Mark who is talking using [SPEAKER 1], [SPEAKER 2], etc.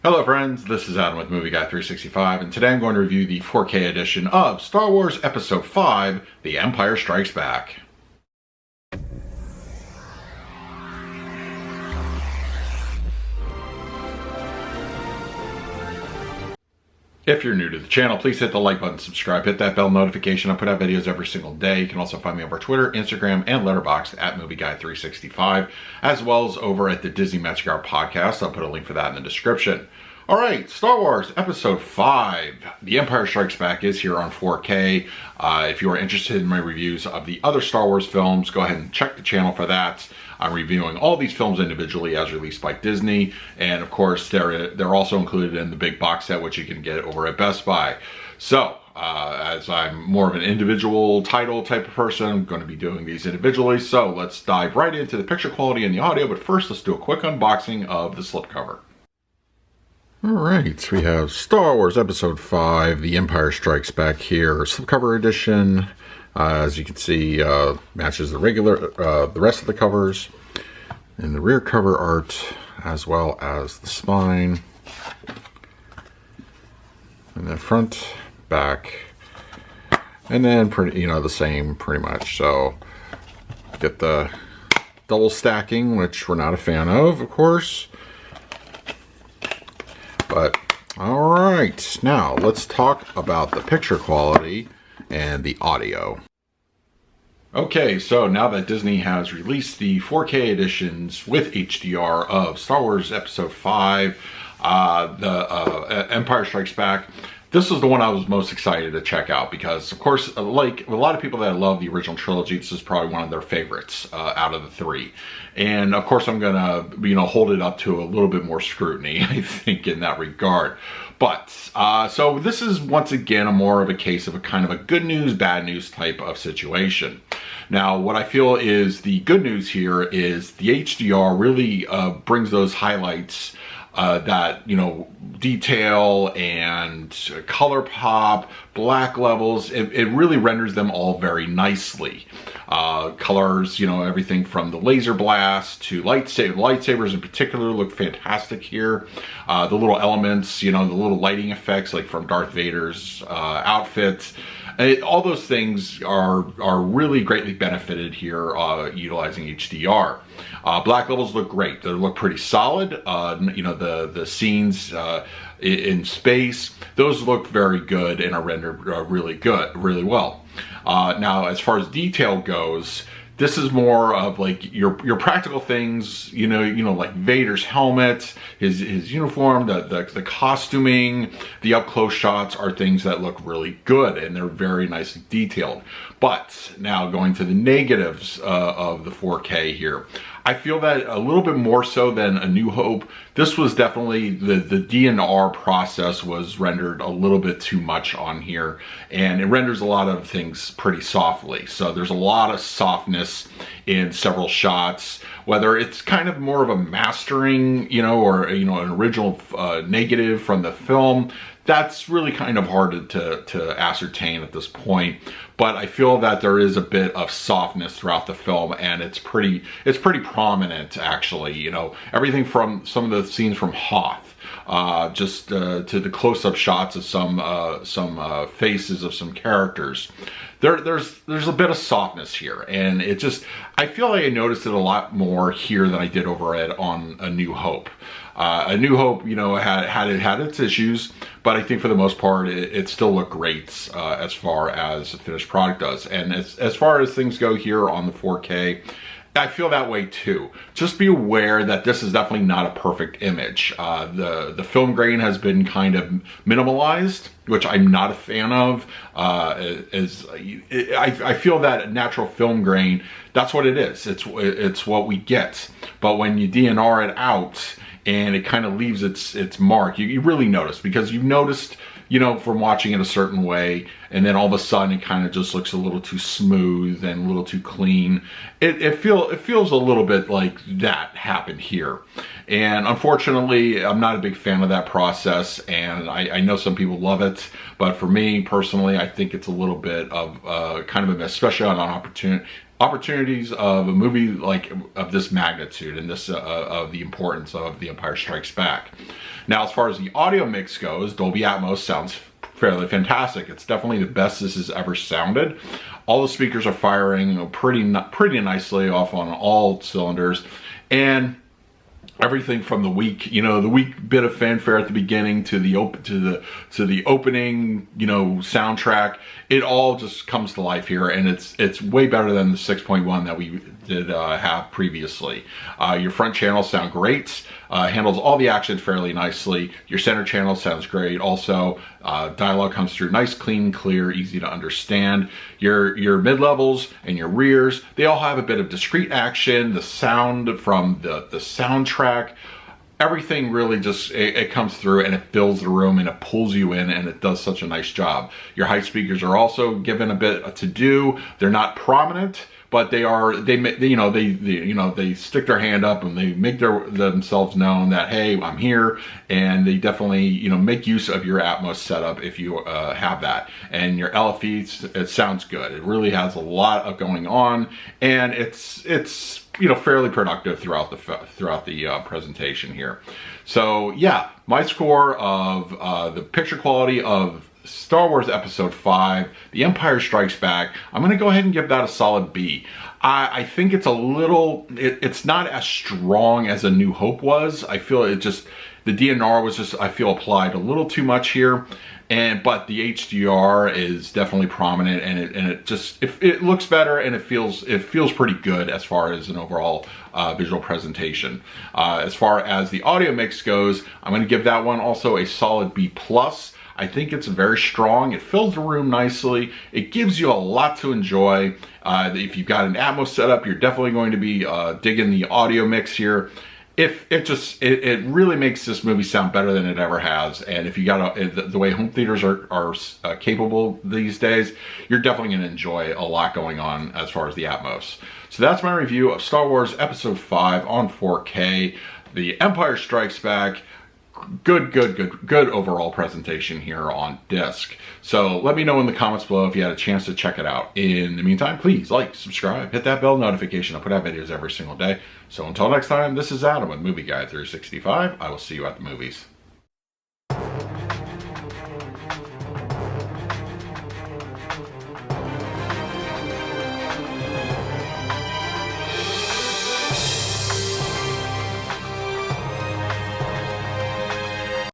[SPEAKER 1] Hello friends, this is Adam with Movie Guy 365, and today I'm going to review the 4K edition of Star Wars Episode 5, The Empire Strikes Back. If you're new to the channel, please hit the like button, subscribe, hit that bell notification. I put out videos every single day. You can also find me over Twitter, Instagram, and Letterboxd at MovieGuy365, as well as over at the Disney Magic Hour podcast. I'll put a link for that in the description. All right, Star Wars Episode 5, The Empire Strikes Back is here on 4K. If you are interested in my reviews of the other Star Wars films, go ahead and check the channel for that. I'm reviewing all these films individually as released by Disney, and of course they're also included in the big box set, which you can get over at Best Buy. So, as I'm more of an individual title type of person, I'm going to be doing these individually, so let's dive right into the picture quality and the audio, but first let's do a quick unboxing of the slipcover. Alright, we have Star Wars Episode 5, The Empire Strikes Back here, slipcover edition. As you can see, matches the rest of the covers, and the rear cover art, as well as the spine, and then front, back, and then the same pretty much. So get the double stacking, which we're not a fan of course. But all right, now let's talk about the picture quality and the audio. Okay, so now that Disney has released the 4K editions with HDR of Star Wars Episode 5, Empire Strikes Back, this is the one I was most excited to check out because, of course, like a lot of people that love the original trilogy, this is probably one of their favorites out of the three. And of course, I'm gonna, hold it up to a little bit more scrutiny, I think, in that regard. But so this is once again more of a case of a kind of a good news, bad news type of situation. Now, what I feel is the good news here is the HDR really brings those highlights that, detail and color pop, black levels, it really renders them all very nicely. Colors, everything from the laser blast to lightsabers in particular look fantastic here. The little elements, the little lighting effects like from Darth Vader's outfit. All those things are really greatly benefited here utilizing HDR. Black levels look great. They look pretty solid. The scenes in space, those look very good and are rendered really well. Now, as far as detail goes, this is more of like your practical things, like Vader's helmet, his uniform, the costuming, the up close shots are things that look really good and they're very nicely detailed. But now going to the negatives of the 4K here, I feel that a little bit more so than A New Hope, this was definitely, the DNR process was rendered a little bit too much on here, and it renders a lot of things pretty softly. So there's a lot of softness in several shots, whether it's kind of more of a mastering, or, an original negative from the film. That's really kind of hard to ascertain at this point, but I feel that there is a bit of softness throughout the film, and it's pretty prominent actually. Everything from some of the scenes from Hoth, just to the close-up shots of some faces of some characters. There's a bit of softness here, and I feel like I noticed it a lot more here than I did over on A New Hope. A New Hope, had its issues, but I think for the most part, it still looked great as far as the finished product does. And as far as things go here on the 4K, I feel that way too. Just be aware that this is definitely not a perfect image. The film grain has been kind of minimalized, which I'm not a fan of. I feel that natural film grain, that's what it is. It's what we get. But when you DNR it out, and it kind of leaves its mark, you really notice, because you've noticed, from watching it a certain way, and then all of a sudden it kind of just looks a little too smooth and a little too clean. It feels a little bit like that happened here. And unfortunately, I'm not a big fan of that process, and I know some people love it, but for me personally, I think it's a little bit of kind of a mess, especially on opportunities of a movie like of this magnitude and this of the importance of The Empire Strikes Back. Now, as far as the audio mix goes, Dolby Atmos sounds fairly fantastic. It's definitely the best this has ever sounded. All the speakers are firing pretty nicely off on all cylinders, and everything from the weak bit of fanfare at the beginning to the opening, soundtrack, it all just comes to life here, and it's way better than the 6.1 that we did have previously. Your front channels sound great, handles all the action fairly nicely. Your center channel sounds great also. Dialogue comes through nice, clean, clear, easy to understand. Your mid-levels and your rears, they all have a bit of discrete action. The sound from the soundtrack, everything really just, it comes through and it fills the room and it pulls you in, and it does such a nice job. Your high speakers are also given a bit to do. They're not prominent, but they stick their hand up and they make themselves known that, hey, I'm here, and they definitely make use of your Atmos setup if you have that. And your LFE, it sounds good. It really has a lot of going on, and it's fairly productive throughout the presentation here. So yeah, my score of the picture quality of Star Wars Episode 5, The Empire Strikes Back, I'm going to go ahead and give that a solid B. I think it's a little, it's not as strong as A New Hope was. I feel the DNR was just, I feel, applied a little too much here. But the HDR is definitely prominent, and it looks better, and it feels pretty good as far as an overall visual presentation. As far as the audio mix goes, I'm going to give that one also a solid B+. I think it's very strong. It fills the room nicely. It gives you a lot to enjoy. If you've got an Atmos setup, you're definitely going to be digging the audio mix here. It really makes this movie sound better than it ever has. And if you got the way home theaters are capable these days, you're definitely going to enjoy a lot going on as far as the Atmos. So that's my review of Star Wars Episode 5 on 4K. The Empire Strikes Back. Good overall presentation here on disc. So let me know in the comments below if you had a chance to check it out. In the meantime, please like, subscribe, hit that bell notification. I put out videos every single day. So until next time, this is Adam with Movie Guide 365. I will see you at the movies.